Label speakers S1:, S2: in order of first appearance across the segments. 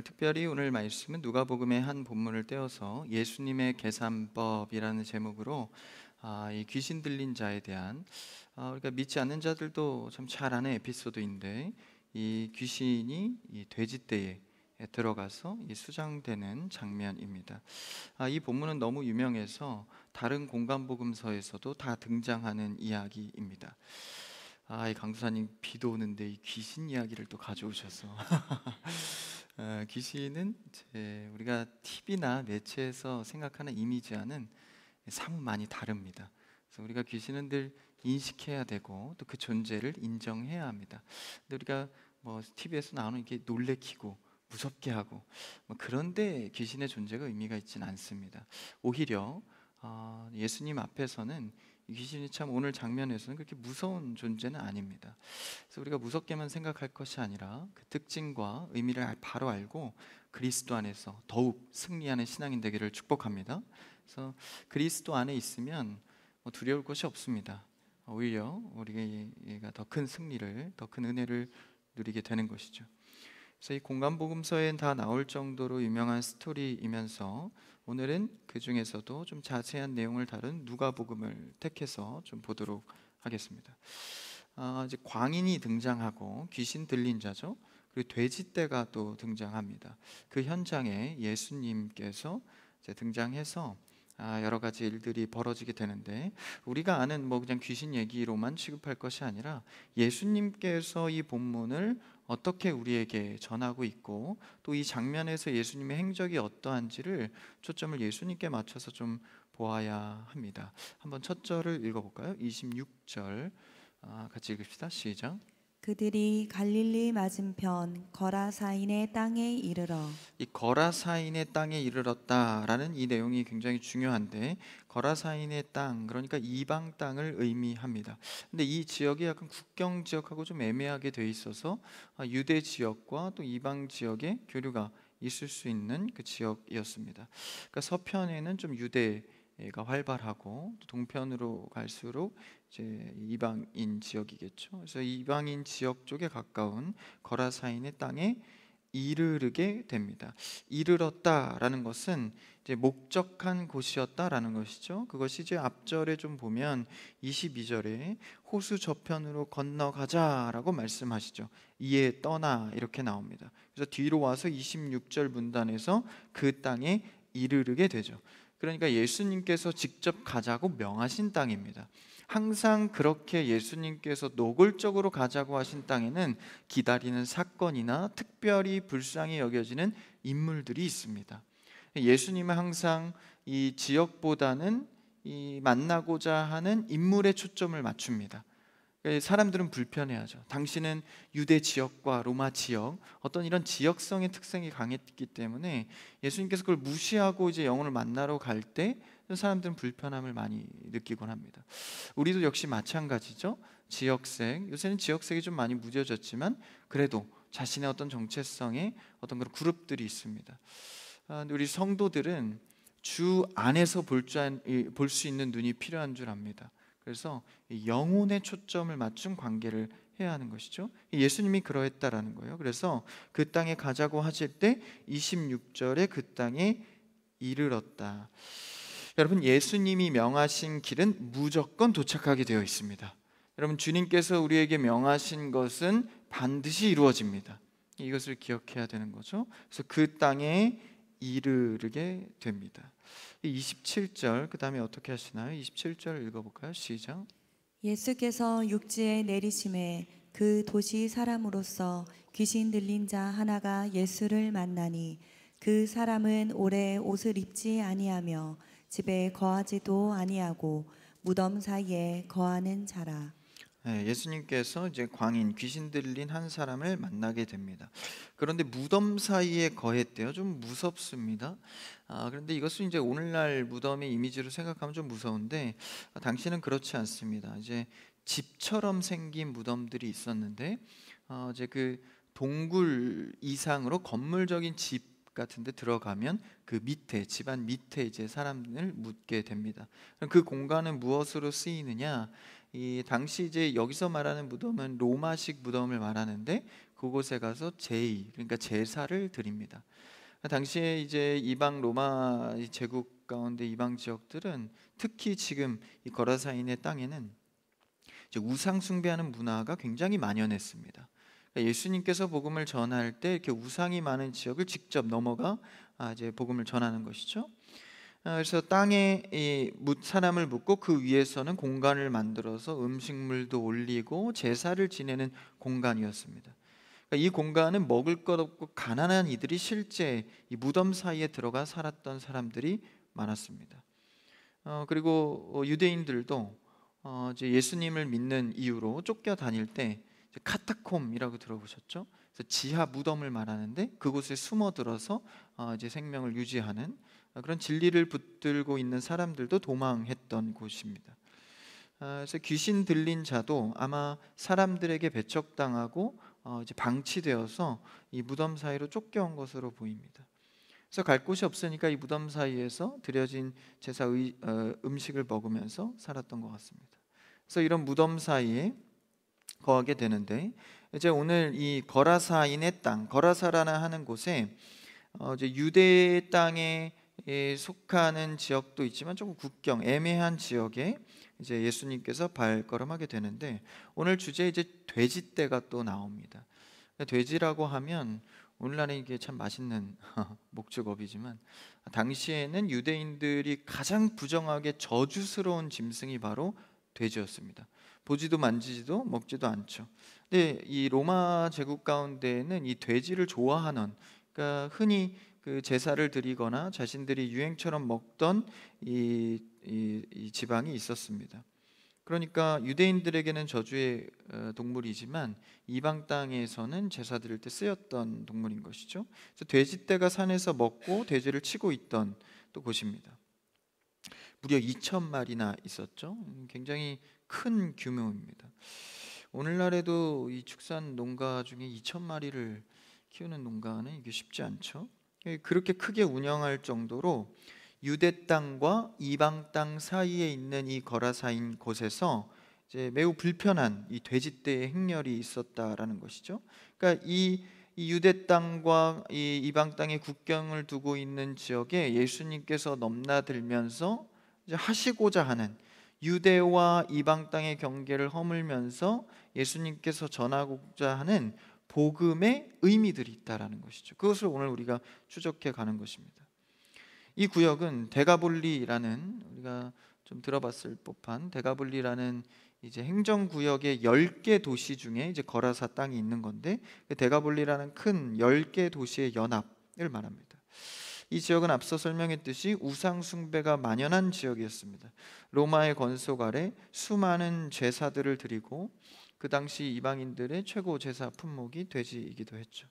S1: 특별히 오늘 말씀은 누가복음의 한 본문을 떼어서 예수님의 계산법이라는 제목으로 이 귀신 들린 자에 대한 우리가 믿지 않는 자들도 참 잘 아는 에피소드인데, 이 귀신이 이 돼지떼에 들어가서 이 수장되는 장면입니다. 이 본문은 너무 유명해서 다른 공간복음서에서도 다 등장하는 이야기입니다. 이 강도사님, 비도 오는데 이 귀신 이야기를 또 가져오셔서 귀신은 이제 우리가 TV나 매체에서 생각하는 이미지와는 사뭇 많이 다릅니다. 그래서 우리가 귀신은 늘 인식해야 되고 또 그 존재를 인정해야 합니다. 근데 우리가 뭐 TV에서 나오는 이게 놀래키고 무섭게 하고 그런데 귀신의 존재가 의미가 있지는 않습니다. 오히려 예수님 앞에서는 이 귀신이 참 오늘 장면에서는 그렇게 무서운 존재는 아닙니다. 그래서 우리가 무섭게만 생각할 것이 아니라 그 특징과 의미를 바로 알고 그리스도 안에서 더욱 승리하는 신앙인 되기를 축복합니다. 그래서 그리스도 안에 있으면 두려울 것이 없습니다. 오히려 우리가 더 큰 승리를, 더 큰 은혜를 누리게 되는 것이죠. 그래서 이 공간복음서엔 다 나올 정도로 유명한 스토리이면서 오늘은 그 중에서도 좀 자세한 내용을 다룬 누가복음을 택해서 좀 보도록 하겠습니다. 이제 광인이 등장하고 귀신 들린 자죠. 그리고 돼지떼가 또 등장합니다. 그 현장에 예수님께서 이제 등장해서 여러 가지 일들이 벌어지게 되는데, 우리가 아는 그냥 귀신 얘기로만 취급할 것이 아니라 예수님께서 이 본문을 어떻게 우리에게 전하고 있고 또 이 장면에서 예수님의 행적이 어떠한지를 초점을 예수님께 맞춰서 좀 보아야 합니다. 한번 첫 절을 읽어볼까요? 26절 같이 읽읍시다. 시작.
S2: 그들이 갈릴리 맞은편 거라사인의 땅에 이르러.
S1: 이 거라사인의 땅에 이르렀다라는 이 내용이 굉장히 중요한데, 거라사인의 땅, 그러니까 이방 땅을 의미합니다. 근데 이 지역이 약간 국경 지역하고 좀 애매하게 돼 있어서 유대 지역과 또 이방 지역의 교류가 있을 수 있는 그 지역이었습니다. 그러니까 서편에는 좀 유대가 활발하고 또 동편으로 갈수록 이제 이방인 지역이겠죠. 그래서 이방인 지역 쪽에 가까운 거라사인의 땅에 이르르게 됩니다. 이르렀다라는 것은 이제 목적한 곳이었다라는 것이죠. 그것이 이제 앞절에 좀 보면 22절에 호수 저편으로 건너가자라고 말씀하시죠. 이에 떠나 이렇게 나옵니다. 그래서 뒤로 와서 26절 문단에서 그 땅에 이르르게 되죠. 그러니까 예수님께서 직접 가자고 명하신 땅입니다. 항상 그렇게 예수님께서 노골적으로 가자고 하신 땅에는 기다리는 사건이나 특별히 불쌍히 여겨지는 인물들이 있습니다. 예수님은 항상 이 지역보다는 이 만나고자 하는 인물에 초점을 맞춥니다. 사람들은 불편해하죠. 당신은 유대 지역과 로마 지역, 어떤 이런 지역성의 특성이 강했기 때문에 예수님께서 그걸 무시하고 이제 영혼을 만나러 갈 때 사람들은 불편함을 많이 느끼곤 합니다. 우리도 역시 마찬가지죠. 지역색, 요새는 지역색이 좀 많이 무뎌졌지만 그래도 자신의 어떤 정체성의 어떤 그런 그룹들이 있습니다. 근데 우리 성도들은 주 안에서 볼 수 있는 눈이 필요한 줄 압니다. 그래서 영혼에 초점을 맞춘 관계를 해야 하는 것이죠. 예수님이 그러했다라는 거예요. 그래서 그 땅에 가자고 하실 때 26절에 그 땅에 이르렀다. 여러분, 예수님이 명하신 길은 무조건 도착하게 되어 있습니다. 여러분, 주님께서 우리에게 명하신 것은 반드시 이루어집니다. 이것을 기억해야 되는 거죠. 그래서 그 땅에 이르르게 됩니다. 27절 그 다음에 어떻게 하시나요? 27절 읽어볼까요? 시작.
S2: 예수께서 육지에 내리심에 그 도시 사람으로서 귀신 들린 자 하나가 예수를 만나니 그 사람은 오래 옷을 입지 아니하며 집에 거하지도 아니하고 무덤 사이에 거하는 자라.
S1: 예수님께서 이제 광인, 귀신 들린 한 사람을 만나게 됩니다. 그런데 무덤 사이에 거했대요. 좀 무섭습니다. 그런데 이것은 이제 오늘날 무덤의 이미지로 생각하면 좀 무서운데, 당시는 그렇지 않습니다. 이제 집처럼 생긴 무덤들이 있었는데, 이제 그 동굴 이상으로 건물적인 집 같은데 들어가면 그 밑에, 집안 밑에 이제 사람을 묻게 됩니다. 그럼 그 공간은 무엇으로 쓰이느냐? 이 당시 이제 여기서 말하는 무덤은 로마식 무덤을 말하는데, 그 그곳에 가서 제의, 그러니까 제사를 드립니다. 당시에 이제 이방 로마 제국 가운데 이방 지역들은 특히 지금 이 거라사인의 땅에는 이제 우상 숭배하는 문화가 굉장히 만연했습니다. 그러니까 예수님께서 복음을 전할 때 이렇게 우상이 많은 지역을 직접 넘어가 이제 복음을 전하는 것이죠. 그래서 땅에 이 사람을 묻고 그 위에서는 공간을 만들어서 음식물도 올리고 제사를 지내는 공간이었습니다. 그러니까 이 공간은 먹을 것 없고 가난한 이들이 실제 이 무덤 사이에 들어가 살았던 사람들이 많았습니다. 그리고 유대인들도 이제 예수님을 믿는 이유로 쫓겨 다닐 때 이제 카타콤이라고 들어보셨죠? 그래서 지하 무덤을 말하는데 그곳에 숨어들어서 이제 생명을 유지하는 그런 진리를 붙들고 있는 사람들도 도망했던 곳입니다. 그래서 귀신 들린 자도 아마 사람들에게 배척당하고 이제 방치되어서 이 무덤 사이로 쫓겨온 것으로 보입니다. 그래서 갈 곳이 없으니까 이 무덤 사이에서 드려진 제사 음식을 먹으면서 살았던 것 같습니다. 그래서 이런 무덤 사이에 거하게 되는데, 이제 오늘 이 거라사인의 땅, 거라사라나 하는 곳에 이제 유대 땅에 속하는 지역도 있지만 조금 국경 애매한 지역에 이제 예수님께서 발걸음하게 되는데, 오늘 주제 이제 돼지떼가 또 나옵니다. 돼지라고 하면 오늘날에 이게 참 맛있는 목축업이지만 당시에는 유대인들이 가장 부정하게 저주스러운 짐승이 바로 돼지였습니다. 보지도 만지지도 먹지도 않죠. 근데 이 로마 제국 가운데에는 이 돼지를 좋아하는, 그러니까 흔히 그 제사를 드리거나 자신들이 유행처럼 먹던 이 지방이 있었습니다. 그러니까 유대인들에게는 저주의 동물이지만 이방 땅에서는 제사 드릴 때 쓰였던 동물인 것이죠. 그래서 돼지떼가 산에서 먹고 돼지를 치고 있던 또 곳입니다. 무려 2,000마리나 있었죠. 굉장히 큰 규모입니다. 오늘날에도 이 축산 농가 중에 2,000마리를 키우는 농가는 이게 쉽지 않죠. 그렇게 크게 운영할 정도로 유대 땅과 이방 땅 사이에 있는 이 거라사인 곳에서 이제 매우 불편한 이 돼지떼의 행렬이 있었다라는 것이죠. 그러니까 이 유대 땅과 이 이방 땅의 국경을 두고 있는 지역에 예수님께서 넘나들면서 이제 하시고자 하는 유대와 이방 땅의 경계를 허물면서 예수님께서 전하고자 하는 복음의 의미들이 있다라는 것이죠. 그것을 오늘 우리가 추적해 가는 것입니다. 이 구역은 데가볼리라는, 우리가 좀 들어봤을 법한 데가볼리라는 이제 행정구역의 10개 도시 중에 이제 거라사 땅이 있는 건데, 그 데가볼리라는 큰 10개 도시의 연합을 말합니다. 이 지역은 앞서 설명했듯이 우상 숭배가 만연한 지역이었습니다. 로마의 건속 아래 수많은 제사들을 드리고 그 당시 이방인들의 최고 제사 품목이 돼지이기도 했죠.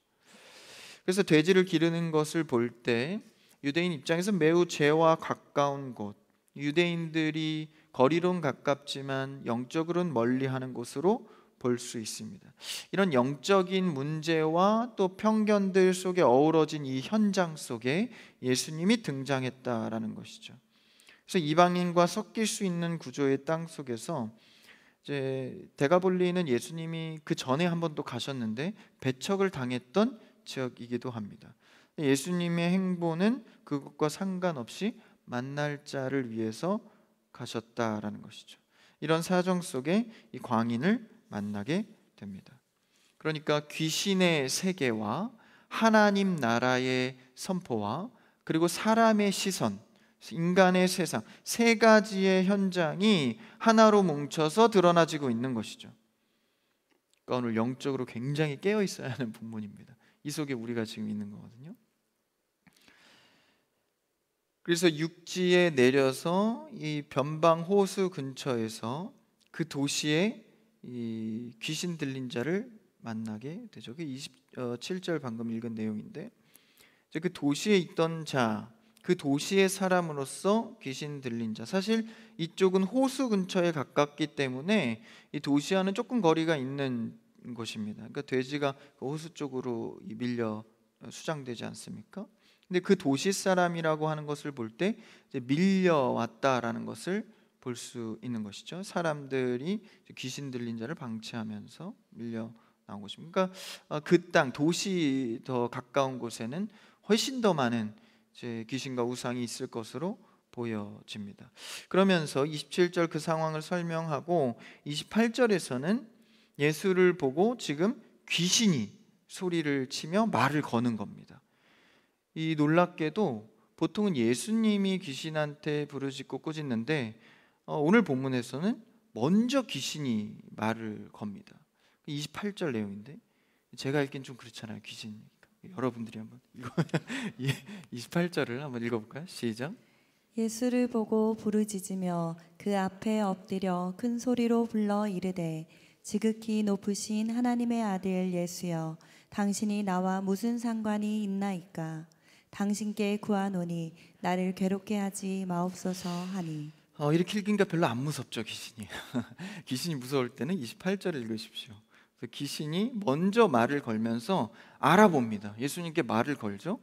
S1: 그래서 돼지를 기르는 것을 볼 때 유대인 입장에서 매우 죄와 가까운 곳, 유대인들이 거리론 가깝지만 영적으로는 멀리하는 곳으로 볼 수 있습니다. 이런 영적인 문제와 또 편견들 속에 어우러진 이 현장 속에 예수님이 등장했다라는 것이죠. 그래서 이방인과 섞일 수 있는 구조의 땅 속에서 이제 데가볼리는 예수님이 그 전에 한 번 또 가셨는데 배척을 당했던 지역이기도 합니다. 예수님의 행보는 그것과 상관없이 만날 자를 위해서 가셨다라는 것이죠. 이런 사정 속에 이 광인을 만나게 됩니다. 그러니까 귀신의 세계와 하나님 나라의 선포와 그리고 사람의 시선, 인간의 세상, 세 가지의 현장이 하나로 뭉쳐서 드러나지고 있는 것이죠. 그러니까 오늘 영적으로 굉장히 깨어 있어야 하는 본문입니다. 이 속에 우리가 지금 있는 거거든요. 그래서 육지에 내려서 이 변방 호수 근처에서 그 도시에 이 귀신 들린 자를 만나게 되죠. 그 27절 방금 읽은 내용인데, 이제 그 도시에 있던 자, 그 도시의 사람으로서 귀신 들린 자. 사실 이쪽은 호수 근처에 가깝기 때문에 이 도시와는 조금 거리가 있는 곳입니다. 그러니까 돼지가 그 호수 쪽으로 밀려 수장되지 않습니까? 근데 그 도시 사람이라고 하는 것을 볼 때 밀려왔다라는 것을 볼 수 있는 것이죠. 사람들이 귀신 들린 자를 방치하면서 밀려 나온 것입니다. 그러니까 그 땅, 도시 더 가까운 곳에는 훨씬 더 많은 이제 귀신과 우상이 있을 것으로 보여집니다. 그러면서 27절 그 상황을 설명하고 28절에서는 예수를 보고 지금 귀신이 소리를 치며 말을 거는 겁니다. 이 놀랍게도 보통은 예수님이 귀신한테 부르짖고 꾸짖는데 오늘 본문에서는 먼저 귀신이 말을 겁니다. 28절 내용인데 제가 읽긴 좀 그렇잖아요. 귀신이니까. 여러분들이 한번 읽어 28절을 한번 읽어볼까요? 시작.
S2: 예수를 보고 부르짖으며 그 앞에 엎드려 큰 소리로 불러 이르되 지극히 높으신 하나님의 아들 예수여 당신이 나와 무슨 상관이 있나이까 당신께 구하노니 나를 괴롭게 하지 마옵소서 하니.
S1: 이렇게 읽으니까 별로 안 무섭죠, 귀신이. 귀신이 무서울 때는 28절을 읽으십시오. 그래서 귀신이 먼저 말을 걸면서 알아봅니다. 예수님께 말을 걸죠.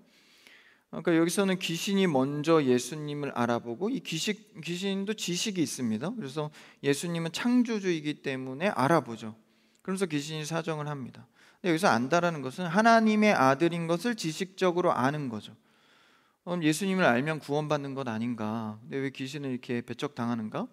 S1: 그러니까 여기서는 귀신이 먼저 예수님을 알아보고 이 귀신도 지식이 있습니다. 그래서 예수님은 창조주이기 때문에 알아보죠. 그러면서 귀신이 사정을 합니다. 근데 여기서 안다라는 것은 하나님의 아들인 것을 지식적으로 아는 거죠. 예수님을 알면 구원받는 것 아닌가? 근데 왜 귀신은 이렇게 배척당하는가?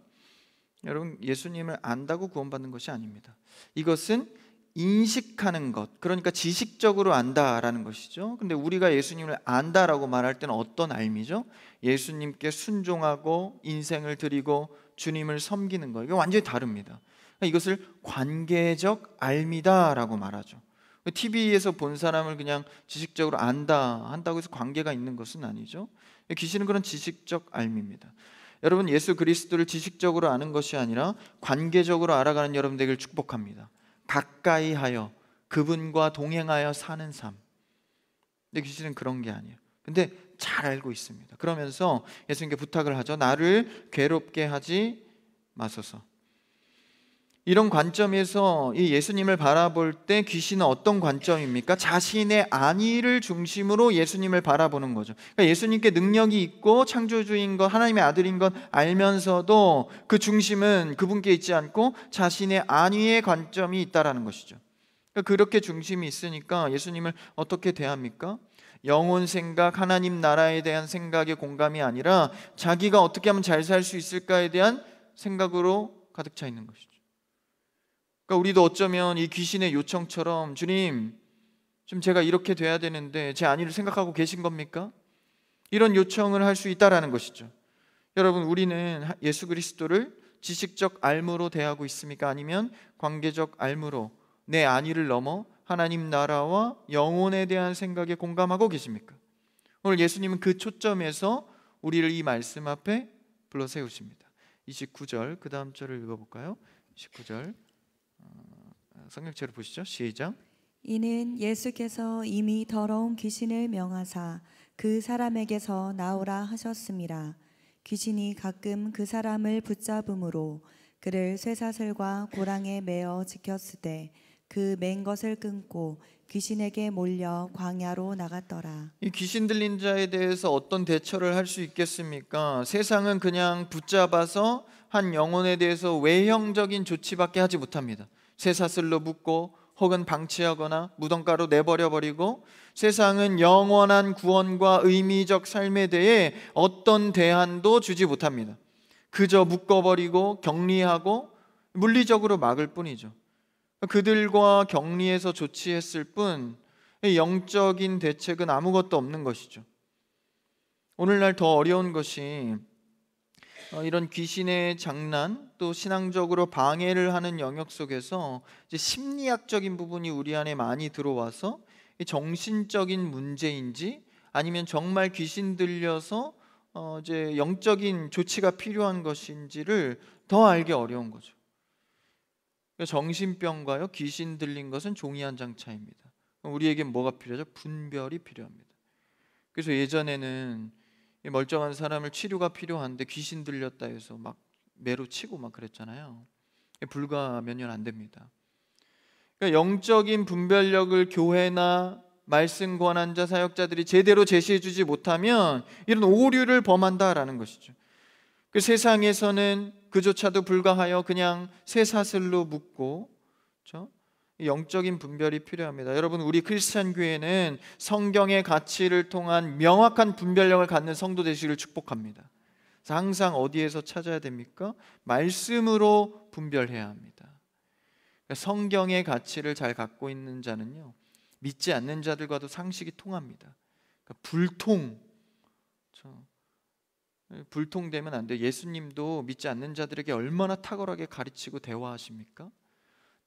S1: 여러분, 예수님을 안다고 구원받는 것이 아닙니다. 이것은 인식하는 것, 그러니까 지식적으로 안다라는 것이죠. 근데 우리가 예수님을 안다라고 말할 때는 어떤 알미죠? 예수님께 순종하고 인생을 드리고 주님을 섬기는 거. 이게 완전히 다릅니다. 이것을 관계적 알미다라고 말하죠. TV에서 본 사람을 그냥 지식적으로 안다 한다고 해서 관계가 있는 것은 아니죠. 귀신은 그런 지식적 알미입니다. 여러분, 예수 그리스도를 지식적으로 아는 것이 아니라 관계적으로 알아가는 여러분 되기를 축복합니다. 가까이 하여 그분과 동행하여 사는 삶. 근데 귀신은 그런 게 아니에요. 근데 잘 알고 있습니다. 그러면서 예수님께 부탁을 하죠. 나를 괴롭게 하지 마소서. 이런 관점에서 이 예수님을 바라볼 때 귀신은 어떤 관점입니까? 자신의 안위를 중심으로 예수님을 바라보는 거죠. 그러니까 예수님께 능력이 있고 창조주인 것, 하나님의 아들인 것 알면서도 그 중심은 그분께 있지 않고 자신의 안위의 관점이 있다라는 것이죠. 그러니까 그렇게 중심이 있으니까 예수님을 어떻게 대합니까? 영혼 생각, 하나님 나라에 대한 생각의 공감이 아니라 자기가 어떻게 하면 잘 살 수 있을까에 대한 생각으로 가득 차 있는 것이죠. 그러니까 우리도 어쩌면 이 귀신의 요청처럼 주님, 좀 제가 이렇게 돼야 되는데 제 안위를 생각하고 계신 겁니까? 이런 요청을 할 수 있다라는 것이죠. 여러분, 우리는 예수 그리스도를 지식적 알무로 대하고 있습니까? 아니면 관계적 알무로 내 안위를 넘어 하나님 나라와 영혼에 대한 생각에 공감하고 계십니까? 오늘 예수님은 그 초점에서 우리를 이 말씀 앞에 불러 세우십니다. 29절 그 다음 절을 읽어볼까요? 29절 성경책을 보시죠. 시작.
S2: 이는 예수께서 이미 더러운 귀신을 명하사 그 사람에게서 나오라 하셨습니다. 귀신이 가끔 그 사람을 붙잡음으로 그를 쇠사슬과 고랑에 매어 지켰으되 그 맨 것을 끊고 귀신에게 몰려 광야로 나갔더라.
S1: 이 귀신 들린 자에 대해서 어떤 대처를 할 수 있겠습니까? 세상은 그냥 붙잡아서 한 영혼에 대해서 외형적인 조치밖에 하지 못합니다. 쇠사슬로 묶고 혹은 방치하거나 무덤가로 내버려 버리고, 세상은 영원한 구원과 의미적 삶에 대해 어떤 대안도 주지 못합니다. 그저 묶어버리고 격리하고 물리적으로 막을 뿐이죠. 그들과 격리해서 조치했을 뿐 영적인 대책은 아무것도 없는 것이죠. 오늘날 더 어려운 것이 이런 귀신의 장난, 또 신앙적으로 방해를 하는 영역 속에서 이제 심리학적인 부분이 우리 안에 많이 들어와서 정신적인 문제인지 아니면 정말 귀신 들려서 이제 영적인 조치가 필요한 것인지를 더 알기 어려운 거죠. 정신병과요, 귀신 들린 것은 종이 한 장 차이입니다. 우리에게 뭐가 필요하죠? 분별이 필요합니다. 그래서 예전에는 멀쩡한 사람을 치료가 필요한데 귀신 들렸다 해서 막 매로 치고 막 그랬잖아요. 불과 몇 년 안 됩니다. 그러니까 영적인 분별력을 교회나 말씀 권한자 사역자들이 제대로 제시해주지 못하면 이런 오류를 범한다라는 것이죠. 그 세상에서는 그조차도 불가하여 그냥 쇠사슬로 묶고, 그렇죠? 영적인 분별이 필요합니다. 여러분, 우리 크리스찬 교회는 성경의 가치를 통한 명확한 분별력을 갖는 성도 되시기를 축복합니다. 그래서 항상 어디에서 찾아야 됩니까? 말씀으로 분별해야 합니다. 그러니까 성경의 가치를 잘 갖고 있는 자는요, 믿지 않는 자들과도 상식이 통합니다. 그러니까 불통되면 안 돼요. 예수님도 믿지 않는 자들에게 얼마나 탁월하게 가르치고 대화하십니까?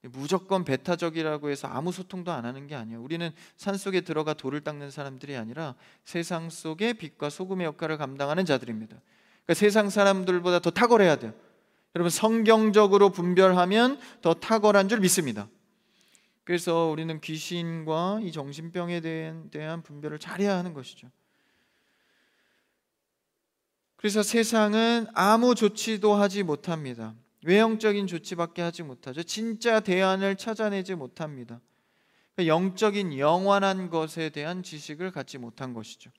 S1: 무조건 배타적이라고 해서 아무 소통도 안 하는 게 아니에요. 우리는 산속에 들어가 돌을 닦는 사람들이 아니라 세상 속에 빛과 소금의 역할을 감당하는 자들입니다. 그러니까 세상 사람들보다 더 탁월해야 돼요. 여러분, 성경적으로 분별하면 더 탁월한 줄 믿습니다. 그래서 우리는 귀신과 이 정신병에 대한 분별을 잘해야 하는 것이죠. 그래서 세상은 아무 조치도 하지 못합니다. 외형적인 조치밖에 하지 못하죠. 진짜 대안을 찾아내지 못합니다. 영적인 영원한 것에 대한 지식을 갖지 못한 것이죠.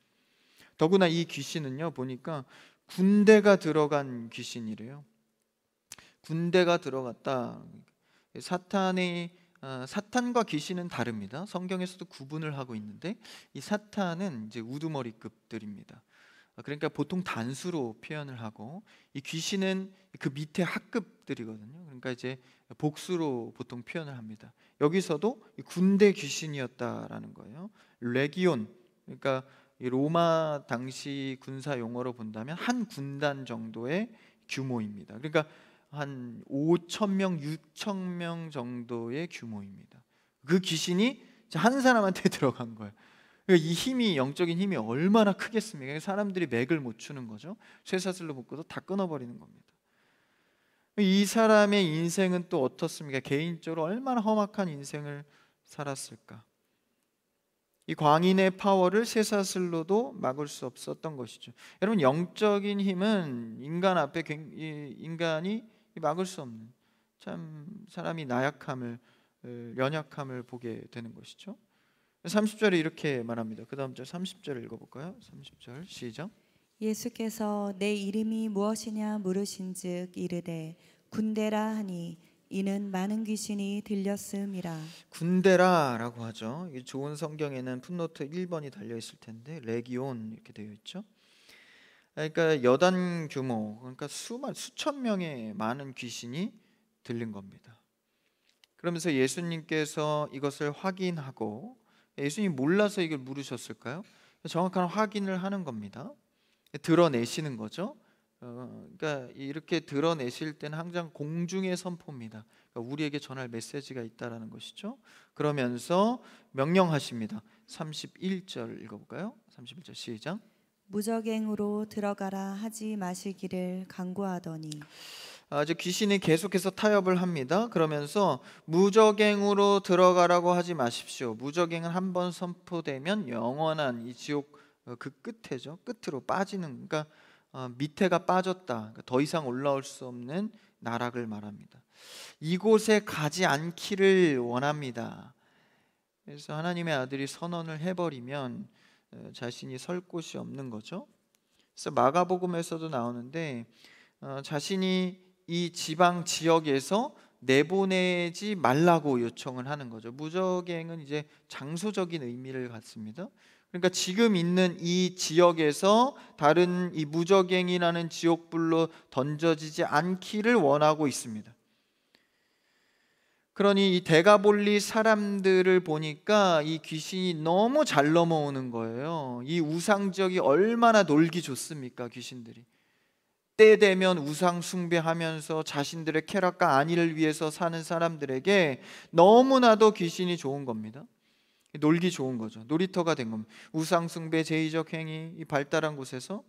S1: 더구나 이 귀신은요, 보니까 군대가 들어간 귀신이래요. 군대가 들어갔다. 사탄과 귀신은 다릅니다. 성경에서도 구분을 하고 있는데, 이 사탄은 이제 우두머리급들입니다. 그러니까 보통 단수로 표현을 하고, 이 귀신은 그 밑에 하급들이거든요. 그러니까 이제 복수로 보통 표현을 합니다. 여기서도 군대 귀신이었다라는 거예요. 레기온, 그러니까 이 로마 당시 군사 용어로 본다면 한 군단 정도의 규모입니다. 그러니까 한 5천 명, 6천 명 정도의 규모입니다. 그 귀신이 한 사람한테 들어간 거예요. 이 힘이, 영적인 힘이 얼마나 크겠습니까? 사람들이 맥을 못 추는 거죠. 쇠사슬로 묶어서 다 끊어버리는 겁니다. 이 사람의 인생은 또 어떻습니까? 개인적으로 얼마나 험악한 인생을 살았을까? 이 광인의 파워를 쇠사슬로도 막을 수 없었던 것이죠. 여러분, 영적인 힘은 인간 앞에 인간이 막을 수 없는, 참 사람이 나약함을, 연약함을 보게 되는 것이죠. 30절에 이렇게 말합니다. 그 다음 절 30절 읽어볼까요? 30절 시작.
S2: 예수께서 내 이름이 무엇이냐 물으신즉 이르되 군대라 하니 이는 많은 귀신이 들렸음이라.
S1: 군대라라고 하죠. 이 좋은 성경에는 풋노트 1번이 달려 있을 텐데 레기온 이렇게 되어 있죠. 그러니까 여단 규모, 그러니까 수천 명의 많은 귀신이 들린 겁니다. 그러면서 예수님께서 이것을 확인하고, 예수님이 몰라서 이걸 물으셨을까요? 정확한 확인을 하는 겁니다. 드러내시는 거죠. 그러니까 이렇게 드러내실 때는 항상 공중의 선포입니다. 그러니까 우리에게 전할 메시지가 있다라는 것이죠. 그러면서 명령하십니다. 31절 읽어볼까요? 31절 시작.
S2: 무적행으로 들어가라 하지 마시기를 간구하더니.
S1: 이제 귀신이 계속해서 타협을 합니다. 그러면서 무적행으로 들어가라고 하지 마십시오. 무적행은 한번 선포되면 영원한 이 지옥 그 끝에죠. 끝으로 빠지는, 그러니까 밑에가 빠졌다. 그러니까 더 이상 올라올 수 없는 나락을 말합니다. 이곳에 가지 않기를 원합니다. 그래서 하나님의 아들이 선언을 해버리면 자신이 설 곳이 없는 거죠. 그래서 마가복음에서도 나오는데 자신이 이 지방 지역에서 내보내지 말라고 요청을 하는 거죠. 무적행은 이제 장소적인 의미를 갖습니다. 그러니까 지금 있는 이 지역에서 다른 이 무적행이라는 지옥불로 던져지지 않기를 원하고 있습니다. 그러니 이 데가볼리 사람들을 보니까 이 귀신이 너무 잘 넘어오는 거예요. 이 우상 지역이 얼마나 놀기 좋습니까? 귀신들이 때 되면 우상 숭배하면서 자신들의 쾌락과 안위를 위해서 사는 사람들에게 너무나도 귀신이 좋은 겁니다. 놀기 좋은 거죠. 놀이터가 된 겁니다. 우상 숭배, 제의적 행위 발달한 곳에서,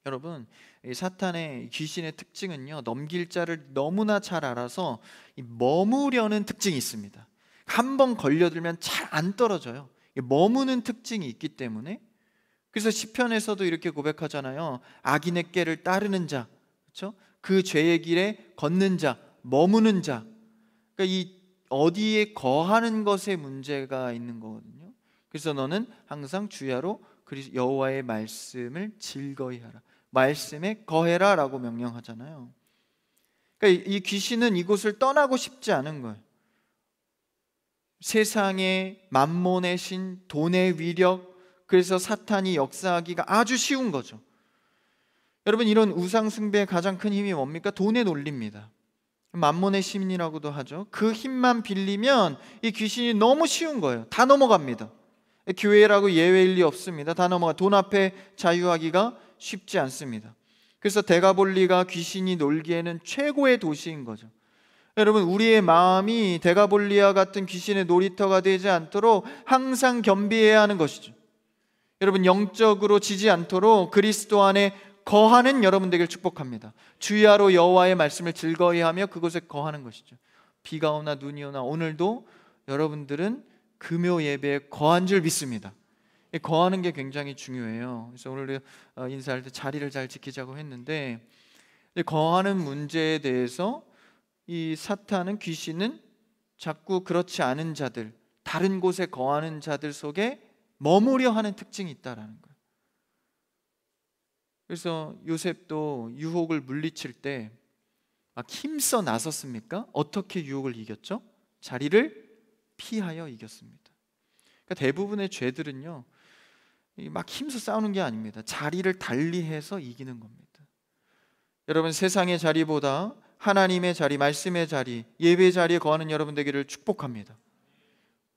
S1: 여러분, 이 사탄의 귀신의 특징은요, 넘길 자를 너무나 잘 알아서 머무려는 특징이 있습니다. 한번 걸려들면 잘 안 떨어져요. 머무는 특징이 있기 때문에. 그래서 시편에서도 이렇게 고백하잖아요. 악인의 꾀를 따르는 자, 그렇죠? 그 죄의 길에 걷는 자, 머무는 자. 그러니까 이 어디에 거하는 것에 문제가 있는 거거든요. 그래서 너는 항상 주야로 여호와의 말씀을 즐거이 하라, 말씀에 거해라라고 명령하잖아요. 그러니까 이 귀신은 이곳을 떠나고 싶지 않은 거예요. 세상의 만몬의 신, 돈의 위력, 그래서 사탄이 역사하기가 아주 쉬운 거죠. 여러분, 이런 우상 숭배의 가장 큰 힘이 뭡니까? 돈의 논리입니다. 만몬의 신이라고도 하죠. 그 힘만 빌리면 이 귀신이 너무 쉬운 거예요. 다 넘어갑니다. 교회라고 예외일 리 없습니다. 다 넘어가. 돈 앞에 자유하기가 쉽지 않습니다. 그래서 데가볼리가 귀신이 놀기에는 최고의 도시인 거죠. 여러분, 우리의 마음이 데가볼리와 같은 귀신의 놀이터가 되지 않도록 항상 겸비해야 하는 것이죠. 여러분, 영적으로 지지 않도록 그리스도 안에 거하는 여러분 되기를 축복합니다. 주야로 여호와의 말씀을 즐거이 하며 그곳에 거하는 것이죠. 비가 오나 눈이 오나 오늘도 여러분들은 금요 예배에 거한 줄 믿습니다. 거하는 게 굉장히 중요해요. 그래서 오늘 인사할 때 자리를 잘 지키자고 했는데, 거하는 문제에 대해서 이 사탄은, 귀신은 자꾸 그렇지 않은 자들, 다른 곳에 거하는 자들 속에 머무려 하는 특징이 있다라는 거예요. 그래서 요셉도 유혹을 물리칠 때 막 힘써 나섰습니까? 어떻게 유혹을 이겼죠? 자리를 피하여 이겼습니다. 그러니까 대부분의 죄들은요, 막 힘써 싸우는 게 아닙니다. 자리를 달리해서 이기는 겁니다. 여러분, 세상의 자리보다 하나님의 자리, 말씀의 자리, 예배 자리에 거하는 여러분 되기를 축복합니다.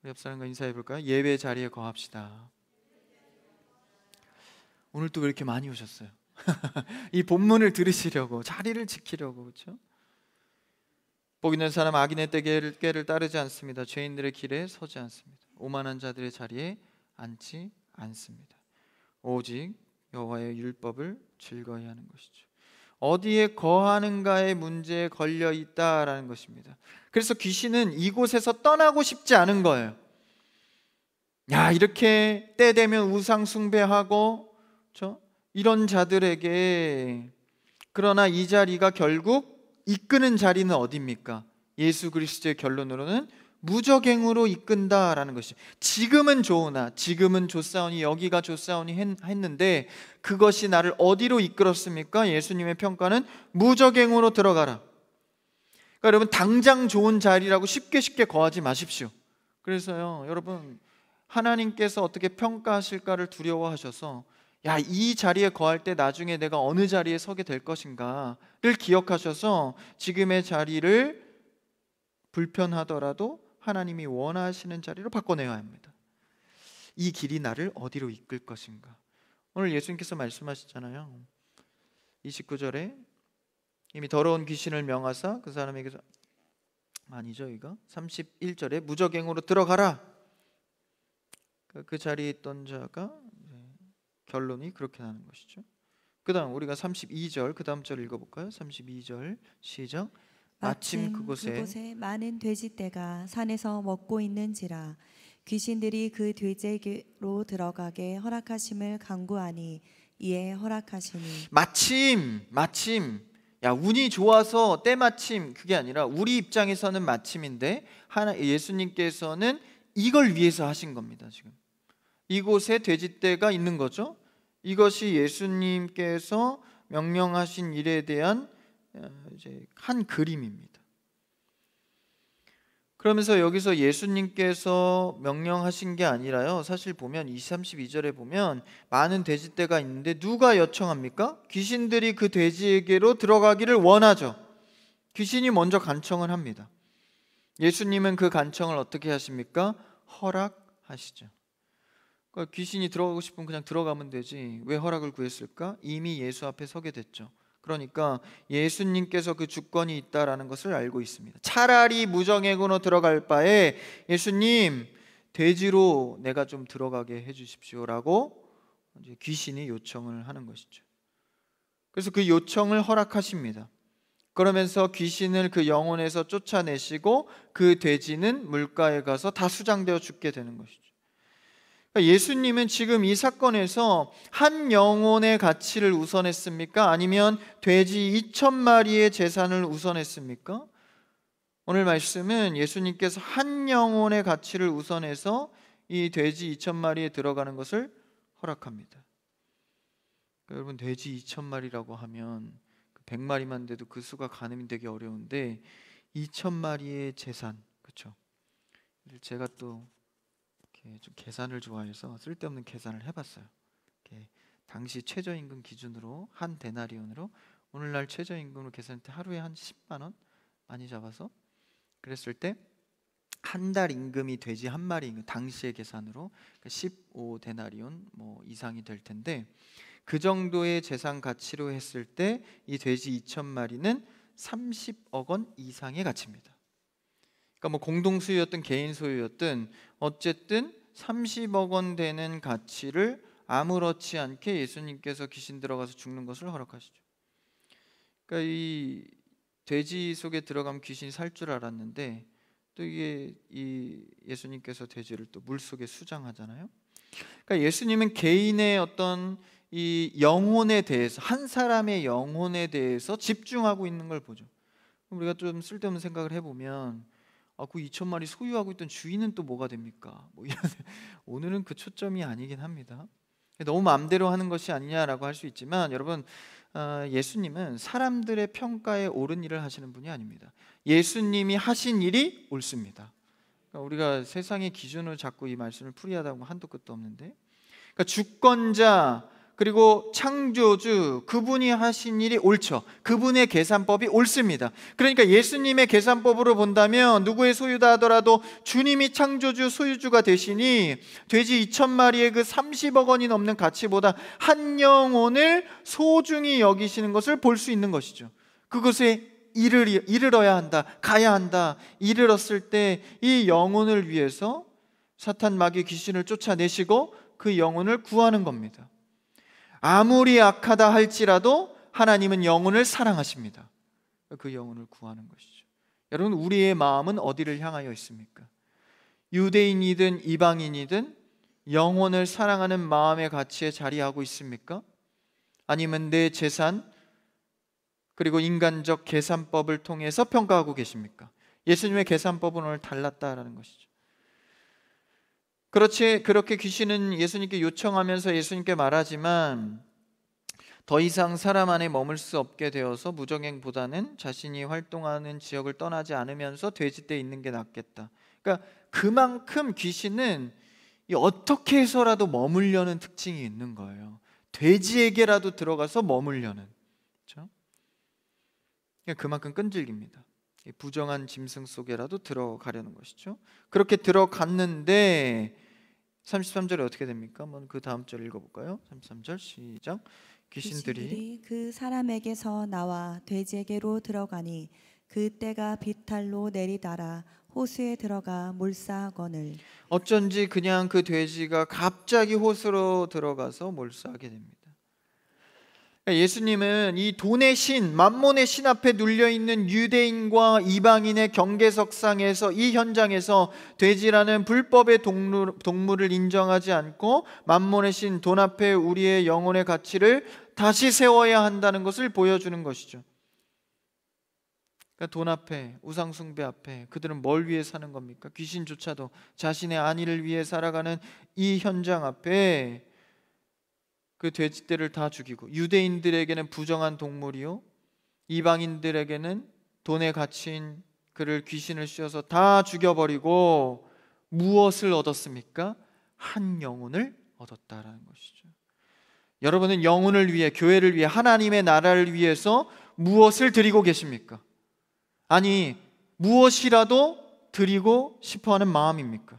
S1: 우리 옆 사람과 인사해 볼까요? 예배 자리에 거합시다. 오늘 또 왜 이렇게 많이 오셨어요? 이 본문을 들으시려고, 자리를 지키려고. 그렇죠? 복 있는 사람 악인의 때를 따르지 않습니다. 죄인들의 길에 서지 않습니다. 오만한 자들의 자리에 앉지 않습니다. 오직 여호와의 율법을 즐거이 하는 것이죠. 어디에 거하는가의 문제에 걸려 있다라는 것입니다. 그래서 귀신은 이곳에서 떠나고 싶지 않은 거예요. 야, 이렇게 때 되면 우상 숭배하고, 그렇죠? 이런 자들에게, 그러나 이 자리가 결국 이끄는 자리는 어디입니까? 예수 그리스도의 결론으로는 무적행으로 이끈다라는 것이. 지금은 좋으나, 지금은 좋사오니, 여기가 좋사오니 했는데 그것이 나를 어디로 이끌었습니까? 예수님의 평가는 무적행으로 들어가라. 그러니까 여러분, 당장 좋은 자리라고 쉽게 거하지 마십시오. 그래서요, 여러분, 하나님께서 어떻게 평가하실까를 두려워하셔서, 야, 이 자리에 거할 때 나중에 내가 어느 자리에 서게 될 것인가를 기억하셔서 지금의 자리를 불편하더라도 하나님이 원하시는 자리로 바꿔내야 합니다. 이 길이 나를 어디로 이끌 것인가. 오늘 예수님께서 말씀하시잖아요. 29절에 이미 더러운 귀신을 명하사 그 사람에게서, 아니죠, 이거 31절에 무적행으로 들어가라. 그 자리에 있던 자가, 결론이 그렇게 나는 것이죠. 그 다음 우리가 32절, 그 다음 절 읽어볼까요? 32절 시작. 마침 그곳에
S2: 많은 돼지떼가 산에서 먹고 있는지라 귀신들이 그 돼지에게로 들어가게 허락하심을 간구하니 이에 허락하시니. 마침,
S1: 야, 운이 좋아서 때마침, 그게 아니라 우리 입장에서는 마침인데 예수님께서는 이걸 위해서 하신 겁니다. 지금 이곳에 돼지떼가 있는 거죠. 이것이 예수님께서 명령하신 일에 대한 이제 한 그림입니다. 그러면서 여기서 예수님께서 명령하신 게 아니라요, 사실 보면 32절에 보면 많은 돼지떼가 있는데 누가 요청합니까? 귀신들이 그 돼지에게로 들어가기를 원하죠. 귀신이 먼저 간청을 합니다. 예수님은 그 간청을 어떻게 하십니까? 허락하시죠. 그러니까 귀신이 들어가고 싶으면 그냥 들어가면 되지 왜 허락을 구했을까? 이미 예수 앞에 서게 됐죠. 그러니까 예수님께서 그 주권이 있다라는 것을 알고 있습니다. 차라리 무정행으로 들어갈 바에 예수님, 돼지로 내가 좀 들어가게 해주십시오라고 이제 귀신이 요청을 하는 것이죠. 그래서 그 요청을 허락하십니다. 그러면서 귀신을 그 영혼에서 쫓아내시고 그 돼지는 물가에 가서 다 수장되어 죽게 되는 것이죠. 예수님은 지금 이 사건에서 한 영혼의 가치를 우선했습니까? 아니면 돼지 2,000마리의 재산을 우선했습니까? 오늘 말씀은 예수님께서 한 영혼의 가치를 우선해서 이 돼지 2,000마리에 들어가는 것을 허락합니다. 여러분, 돼지 2,000마리라고 하면 100마리만 돼도 그 수가 가늠이 되기 어려운데 2,000마리의 재산, 그렇죠? 제가 또 이렇게 좀 계산을 좋아해서 쓸데없는 계산을 해봤어요. 이렇게 당시 최저임금 기준으로 한 데나리온으로 오늘날 최저임금으로 계산할 때 하루에 한 10만 원 많이 잡아서 그랬을 때 한 달 임금이 돼지 한 마리 임금 당시의 계산으로 15데나리온 뭐 이상이 될 텐데 그 정도의 재산 가치로 했을 때 이 돼지 2천 마리는 30억 원 이상의 가치입니다. 그러니까 뭐 공동 소유였든 개인 소유였든 어쨌든 30억 원 되는 가치를 아무렇지 않게 예수님께서 귀신 들어가서 죽는 것을 허락하시죠. 그러니까 이 돼지 속에 들어가면 귀신이 살 줄 알았는데 또 이게 이 예수님께서 돼지를 또 물 속에 수장하잖아요. 그러니까 예수님은 개인의 어떤 이 영혼에 대해서 한 사람의 영혼에 대해서 집중하고 있는 걸 보죠. 우리가 좀 쓸데없는 생각을 해보면 그 2천 마리 소유하고 있던 주인은 또 뭐가 됩니까? 뭐 이런 오늘은 그 초점이 아니긴 합니다. 너무 마음대로 하는 것이 아니냐라고 할 수 있지만 여러분 예수님은 사람들의 평가에 옳은 일을 하시는 분이 아닙니다. 예수님이 하신 일이 옳습니다. 그러니까 우리가 세상의 기준으로 자꾸 이 말씀을 풀이하다 보면 한도 끝도 없는데 그러니까 주권자 그리고 창조주 그분이 하신 일이 옳죠. 그분의 계산법이 옳습니다. 그러니까 예수님의 계산법으로 본다면 누구의 소유다 하더라도 주님이 창조주 소유주가 되시니 돼지 2천 마리의 그 30억 원이 넘는 가치보다 한 영혼을 소중히 여기시는 것을 볼 수 있는 것이죠. 그것에 이르러야 한다, 가야 한다. 이르렀을 때 이 영혼을 위해서 사탄 마귀 귀신을 쫓아내시고 그 영혼을 구하는 겁니다. 아무리 악하다 할지라도 하나님은 영혼을 사랑하십니다. 그 영혼을 구하는 것이죠. 여러분 우리의 마음은 어디를 향하여 있습니까? 유대인이든 이방인이든 영혼을 사랑하는 마음의 가치에 자리하고 있습니까? 아니면 내 재산 그리고 인간적 계산법을 통해서 평가하고 계십니까? 예수님의 계산법은 오늘 달랐다라는 것이죠. 그렇게 귀신은 예수님께 요청하면서 예수님께 말하지만 더 이상 사람 안에 머물 수 없게 되어서 무정행보다는 자신이 활동하는 지역을 떠나지 않으면서 돼지떼에 있는 게 낫겠다. 그러니까 그만큼 귀신은 어떻게 해서라도 머물려는 특징이 있는 거예요. 돼지에게라도 들어가서 머물려는. 그렇죠? 그만큼 끈질깁니다. 부정한 짐승 속에라도 들어가려는 것이죠. 그렇게 들어갔는데 33절에 어떻게 됩니까? 한번 그 다음 절 읽어볼까요? 33절 시작. 귀신들이
S2: 그 사람에게서 나와 돼지에게로 들어가니 그 떼가 비탈로 내리달아 호수에 들어가 몰사하거늘
S1: 어쩐지 그냥 그 돼지가 갑자기 호수로 들어가서 몰사하게 됩니다. 예수님은 이 돈의 신, 만몬의 신 앞에 눌려있는 유대인과 이방인의 경계석상에서 이 현장에서 돼지라는 불법의 동물을 인정하지 않고 만몬의 신, 돈 앞에 우리의 영혼의 가치를 다시 세워야 한다는 것을 보여주는 것이죠. 그러니까 돈 앞에, 우상 숭배 앞에 그들은 뭘 위해 사는 겁니까? 귀신조차도 자신의 안위를 위해 살아가는 이 현장 앞에 그 돼지떼를 다 죽이고 유대인들에게는 부정한 동물이요 이방인들에게는 돈의 가치인 그를 귀신을 씌워서 다 죽여버리고 무엇을 얻었습니까? 한 영혼을 얻었다라는 것이죠. 여러분은 영혼을 위해, 교회를 위해, 하나님의 나라를 위해서 무엇을 드리고 계십니까? 아니 무엇이라도 드리고 싶어하는 마음입니까?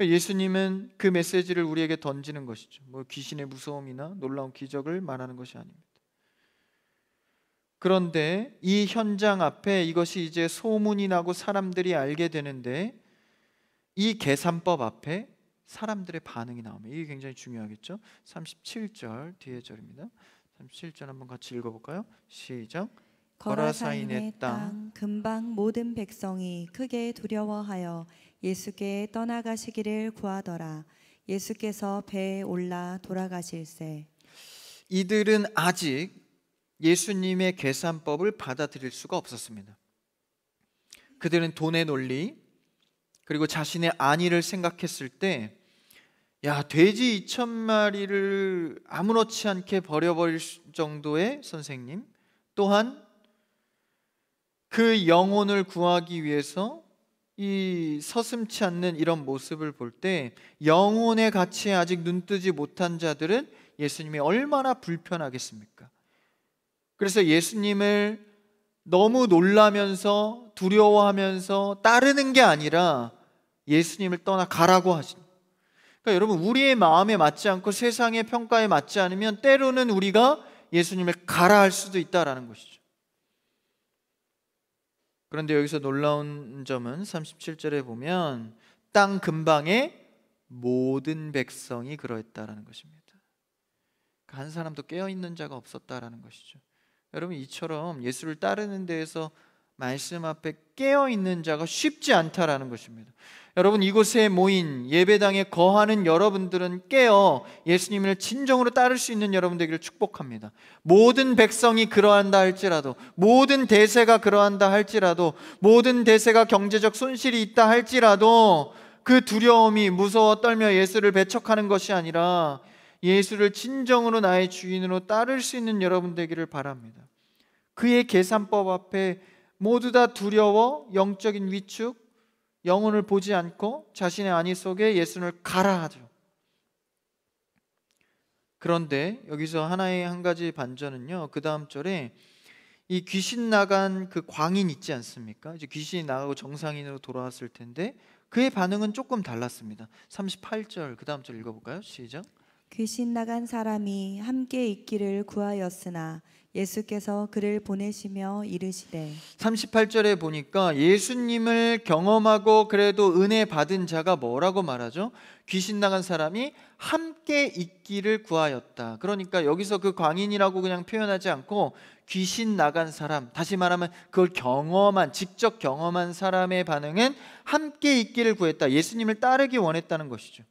S1: 예수님은 그 메시지를 우리에게 던지는 것이죠. 뭐 귀신의 무서움이나 놀라운 기적을 말하는 것이 아닙니다. 그런데 이 현장 앞에 이것이 이제 소문이 나고 사람들이 알게 되는데 이 계산법 앞에 사람들의 반응이 나오면 이게 굉장히 중요하겠죠. 37절 뒤에 절입니다. 37절 한번 같이 읽어볼까요? 시작.
S2: 거라사인의 땅 근방 모든 백성이 크게 두려워하여 예수께 떠나가시기를 구하더라. 예수께서 배에 올라 돌아가실세.
S1: 이들은 아직 예수님의 계산법을 받아들일 수가 없었습니다. 그들은 돈의 논리 그리고 자신의 안위를 생각했을 때 돼지 2천 마리를 아무렇지 않게 버려버릴 정도의 선생님, 또한 그 영혼을 구하기 위해서 이 서슴치 않는 이런 모습을 볼 때 영혼의 가치에 아직 눈뜨지 못한 자들은 예수님이 얼마나 불편하겠습니까? 그래서 예수님을 너무 놀라면서 두려워하면서 따르는 게 아니라 예수님을 떠나 가라고 하십니다. 그러니까 여러분, 우리의 마음에 맞지 않고 세상의 평가에 맞지 않으면 때로는 우리가 예수님을 가라 할 수도 있다라는 것이죠. 그런데 여기서 놀라운 점은 37절에 보면 땅 근방에 모든 백성이 그러했다라는 것입니다. 한 사람도 깨어있는 자가 없었다라는 것이죠. 여러분, 이처럼 예수를 따르는 데에서 말씀 앞에 깨어있는 자가 쉽지 않다라는 것입니다. 여러분, 이곳에 모인 예배당에 거하는 여러분들은 깨어 예수님을 진정으로 따를 수 있는 여러분 되기를 축복합니다. 모든 백성이 그러한다 할지라도, 모든 대세가 그러한다 할지라도, 모든 대세가 경제적 손실이 있다 할지라도 그 두려움이 무서워 떨며 예수를 배척하는 것이 아니라 예수를 진정으로 나의 주인으로 따를 수 있는 여러분 되기를 바랍니다. 그의 계산법 앞에 모두 다 두려워 영적인 위축, 영혼을 보지 않고 자신의 안위 속에 예수를 가라 하죠. 그런데 여기서 하나의 한 가지 반전은요, 그 다음 절에 이 귀신 나간 그 광인 있지 않습니까? 이제 귀신이 나가고 정상인으로 돌아왔을 텐데 그의 반응은 조금 달랐습니다. 38절 그 다음 절 읽어볼까요? 시작.
S2: 귀신 나간 사람이 함께 있기를 구하였으나 예수께서 그를 보내시며 이르시되
S1: 38절에 보니까 예수님을 경험하고 그래도 은혜 받은 자가 뭐라고 말하죠? 귀신 나간 사람이 함께 있기를 구하였다. 그러니까 여기서 그 광인이라고 그냥 표현하지 않고 귀신 나간 사람, 다시 말하면 그걸 경험한, 직접 경험한 사람의 반응은 함께 있기를 구했다. 예수님을 따르기 원했다는 것이죠.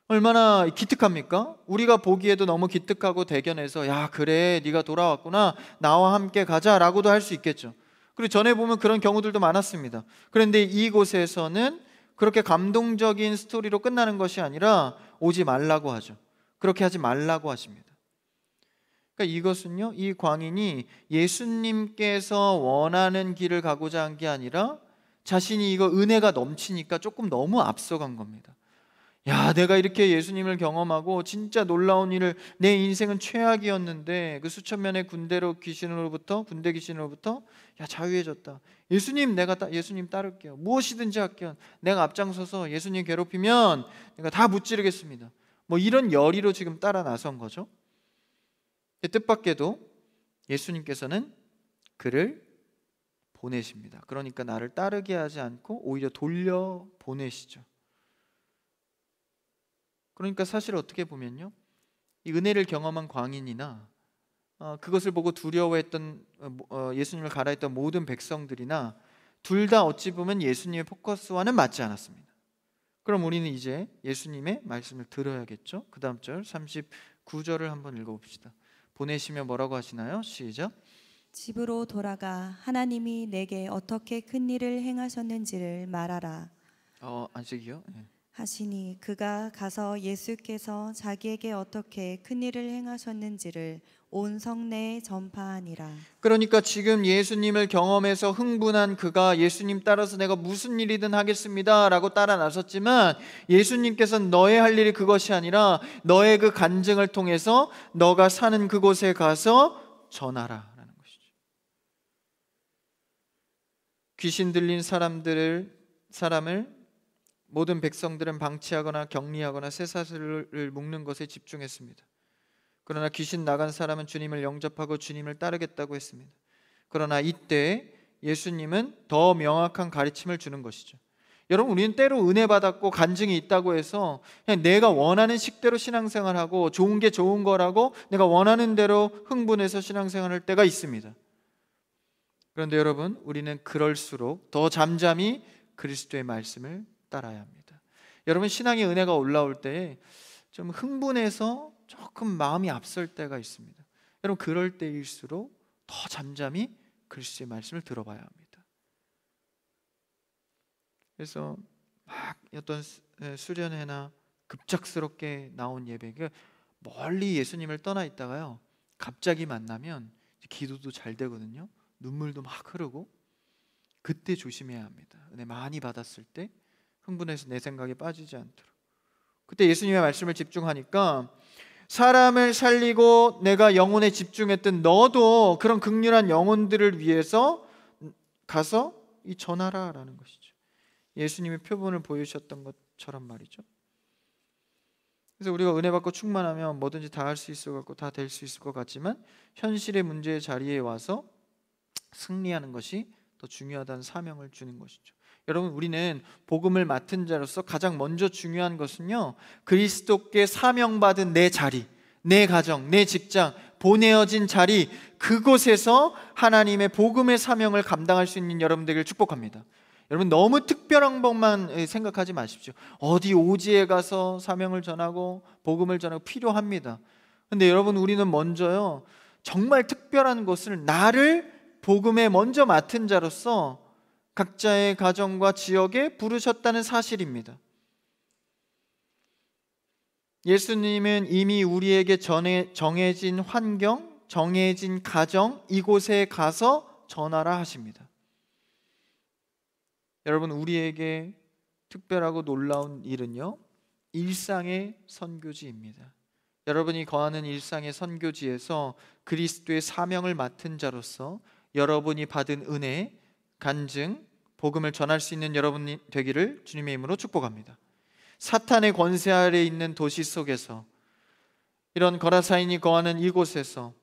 S1: 얼마나 기특합니까? 우리가 보기에도 너무 기특하고 대견해서 야, 그래, 네가 돌아왔구나, 나와 함께 가자라고도 할 수 있겠죠. 그리고 전에 보면 그런 경우들도 많았습니다. 그런데 이곳에서는 그렇게 감동적인 스토리로 끝나는 것이 아니라 오지 말라고 하죠. 그렇게 하지 말라고 하십니다. 그러니까 이것은요, 이 광인이 예수님께서 원하는 길을 가고자 한 게 아니라 자신이 이거 은혜가 넘치니까 조금 너무 앞서간 겁니다. 야, 내가 이렇게 예수님을 경험하고 진짜 놀라운 일을, 내 인생은 최악이었는데 그 수천 명의 군대 귀신으로부터 야, 자유해졌다. 예수님, 예수님 따를게요. 무엇이든지 할게요. 내가 앞장서서 예수님 괴롭히면 내가 다 무찌르겠습니다. 뭐 이런 열의로 지금 따라 나선 거죠. 뜻밖에도 예수님께서는 그를 보내십니다. 그러니까 나를 따르게 하지 않고 오히려 돌려 보내시죠. 그러니까 사실 어떻게 보면요, 이 은혜를 경험한 광인이나 그것을 보고 두려워했던 예수님을 가라 했던 모든 백성들이나 둘 다 어찌 보면 예수님의 포커스와는 맞지 않았습니다. 그럼 우리는 이제 예수님의 말씀을 들어야겠죠. 그 다음 절 39절을 한번 읽어봅시다. 보내시며 뭐라고 하시나요? 시작.
S2: 집으로 돌아가 하나님이 내게 어떻게 큰 일을 행하셨는지를 말하라
S1: 안식이요? 네.
S2: 하시니 그가 가서 예수께서 자기에게 어떻게 큰 일을 행하셨는지를 온 성내에 전파하니라.
S1: 그러니까 지금 예수님을 경험해서 흥분한 그가 예수님 따라서 내가 무슨 일이든 하겠습니다 라고 따라 나섰지만, 예수님께서는 너의 할 일이 그것이 아니라 너의 그 간증을 통해서 너가 사는 그곳에 가서 전하라 라는 것이죠. 귀신 들린 사람을 모든 백성들은 방치하거나 격리하거나 쇠사슬을 묶는 것에 집중했습니다. 그러나 귀신 나간 사람은 주님을 영접하고 주님을 따르겠다고 했습니다. 그러나 이때 예수님은 더 명확한 가르침을 주는 것이죠. 여러분, 우리는 때로 은혜 받았고 간증이 있다고 해서 그냥 내가 원하는 식대로 신앙생활하고 좋은 게 좋은 거라고 내가 원하는 대로 흥분해서 신앙생활할 때가 있습니다. 그런데 여러분, 우리는 그럴수록 더 잠잠히 그리스도의 말씀을 따라야 합니다. 여러분, 신앙의 은혜가 올라올 때 좀 흥분해서 조금 마음이 앞설 때가 있습니다. 여러분, 그럴 때일수록 더 잠잠히 그리스도의 말씀을 들어봐야 합니다. 그래서 막 어떤 수련회나 급작스럽게 나온 예배, 멀리 예수님을 떠나 있다가요, 갑자기 만나면 기도도 잘 되거든요. 눈물도 막 흐르고. 그때 조심해야 합니다. 은혜 많이 받았을 때 흥분해서 내 생각에 빠지지 않도록. 그때 예수님의 말씀을 집중하니까 사람을 살리고 내가 영혼에 집중했던 너도 그런 극률한 영혼들을 위해서 가서 이 전하라라는 것이죠. 예수님의 표본을 보여주셨던 것처럼 말이죠. 그래서 우리가 은혜 받고 충만하면 뭐든지 다 할 수 있을 것 같고 다 될 수 있을 것 같지만 현실의 문제의 자리에 와서 승리하는 것이 더 중요하다는 사명을 주는 것이죠. 여러분, 우리는 복음을 맡은 자로서 가장 먼저 중요한 것은요, 그리스도께 사명받은 내 자리, 내 가정, 내 직장, 보내어진 자리, 그곳에서 하나님의 복음의 사명을 감당할 수 있는 여러분 되기를 축복합니다. 여러분, 너무 특별한 것만 생각하지 마십시오. 어디 오지에 가서 사명을 전하고 복음을 전하고 필요합니다. 근데 여러분, 우리는 먼저요, 정말 특별한 것을 나를 복음에 먼저 맡은 자로서 각자의 가정과 지역에 부르셨다는 사실입니다. 예수님은 이미 우리에게 정해진 환경, 정해진 가정, 이곳에 가서 전하라 하십니다. 여러분, 우리에게 특별하고 놀라운 일은요, 일상의 선교지입니다. 여러분이 거하는 일상의 선교지에서 그리스도의 사명을 맡은 자로서 여러분이 받은 은혜, 간증, 복음을 전할 수 있는 여러분이 되기를 주님의 이름으로 축복합니다. 사탄의 권세 아래 있는 도시 속에서, 이런 거라사인이 거하는 이곳에서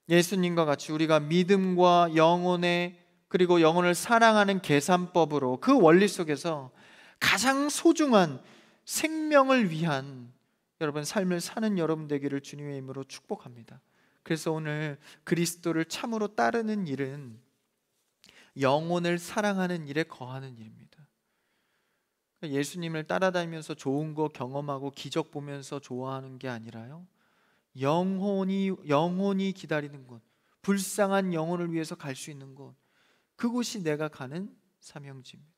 S1: 예수님과 같이 우리가 믿음과 영혼의, 그리고 영혼을 사랑하는 계산법으로 그 원리 속에서 가장 소중한 생명을 위한 여러분 삶을 사는 여러분 되기를 주님의 이름으로 축복합니다. 그래서 오늘 그리스도를 참으로 따르는 일은 영혼을 사랑하는 일에 거하는 일입니다. 예수님을 따라다니면서 좋은 거 경험하고 기적 보면서 좋아하는 게 아니라요, 영혼이 기다리는 곳, 불쌍한 영혼을 위해서 갈 수 있는 곳, 그곳이 내가 가는 사명지입니다.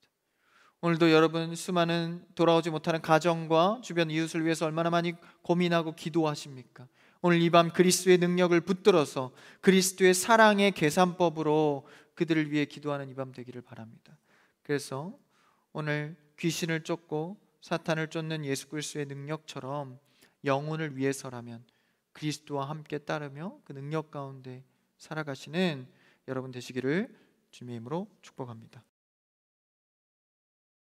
S1: 오늘도 여러분 수많은 돌아오지 못하는 가정과 주변 이웃을 위해서 얼마나 많이 고민하고 기도하십니까? 오늘 이 밤 그리스도의 능력을 붙들어서 그리스도의 사랑의 계산법으로 그들을 위해 기도하는 이 밤 되기를 바랍니다. 그래서 오늘 귀신을 쫓고 사탄을 쫓는 예수 그리스도의 능력처럼 영혼을 위해서라면 그리스도와 함께 따르며 그 능력 가운데 살아가시는 여러분 되시기를 주님의 이름으로 축복합니다.